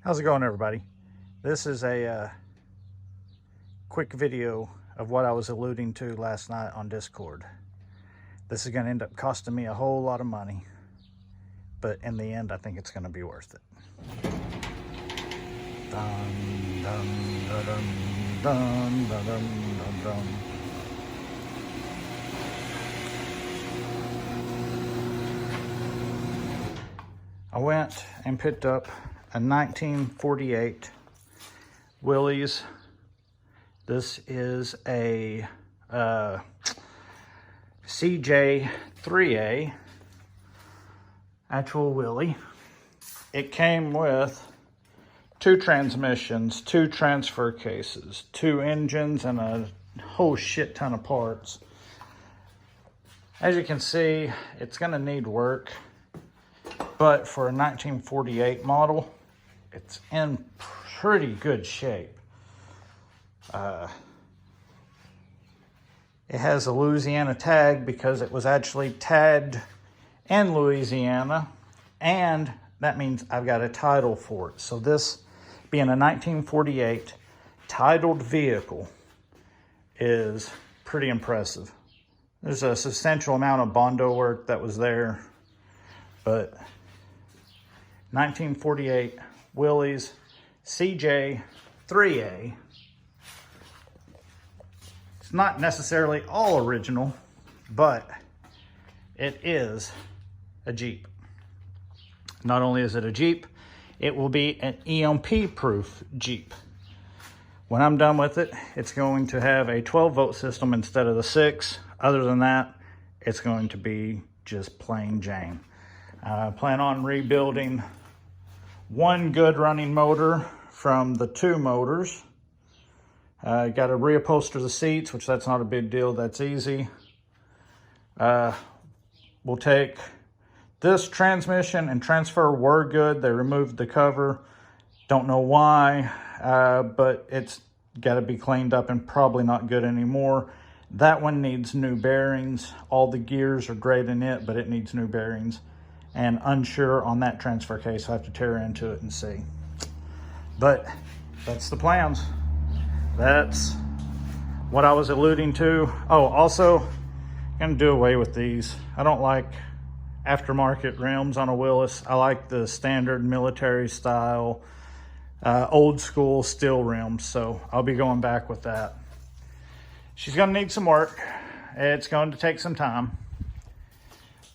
How's it going, everybody? This is a quick video of what I was alluding to last night on Discord. This is going to end up costing me a whole lot of money, but in the end, I think it's going to be worth it. Dun, dun, dun, dun, dun, dun, dun, dun. I went and picked up a 1948 Willys. This is a CJ 3A actual Willy. It came with 2 transmissions, 2 transfer cases, 2 engines, and a whole shit ton of parts. As you can see, it's gonna need work, but for a 1948 model, it's in pretty good shape. It has a Louisiana tag because it was actually tagged in Louisiana, and that means I've got a title for it. So this being a 1948 titled vehicle is pretty impressive. There's a substantial amount of Bondo work that was there, but 1948 Willys CJ 3A. It's not necessarily all original, but it is a Jeep. Not only is it a Jeep, it will be an EMP-proof Jeep. When I'm done with it, it's going to have a 12-volt system instead of the 6. Other than that, it's going to be just plain Jane. I plan on rebuilding one good running motor from the 2 motors. Got to reupholster the seats, which that's not a big deal. That's easy. We'll take this transmission and transfer were good. They removed the cover. Don't know why, but it's got to be cleaned up and probably not good anymore. That one needs new bearings. All the gears are great in it, but it needs new bearings. And unsure on that transfer case. I have to tear into it and see. But that's the plans. That's what I was alluding to. Oh, also, I'm gonna do away with these. I don't like aftermarket rims on a Willys. I like the standard military style, old school steel rims. So I'll be going back with that. She's gonna need some work. It's going to take some time,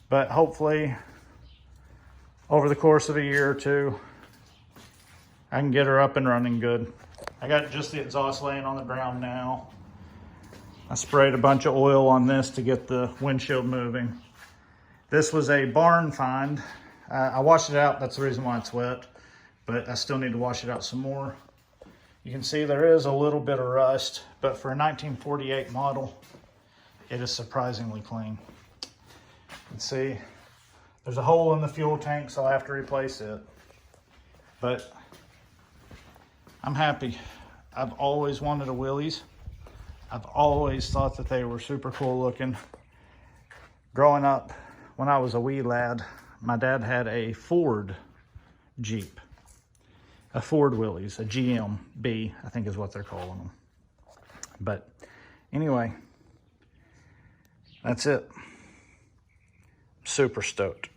but hopefully over the course of a year or 2, I can get her up and running good. I got just the exhaust laying on the ground now. I sprayed a bunch of oil on this to get the windshield moving. This was a barn find. I washed it out, that's the reason why it's wet, but I still need to wash it out some more. You can see there is a little bit of rust, but for a 1948 model, it is surprisingly clean. You can see there's a hole in the fuel tank, so I'll have to replace it. But I'm happy. I've always wanted a Willys. I've always thought that they were super cool looking. Growing up, when I was a wee lad, my dad had a Ford Jeep. A Ford Willys, a GMB, I think is what they're calling them. But anyway, that's it. Super stoked.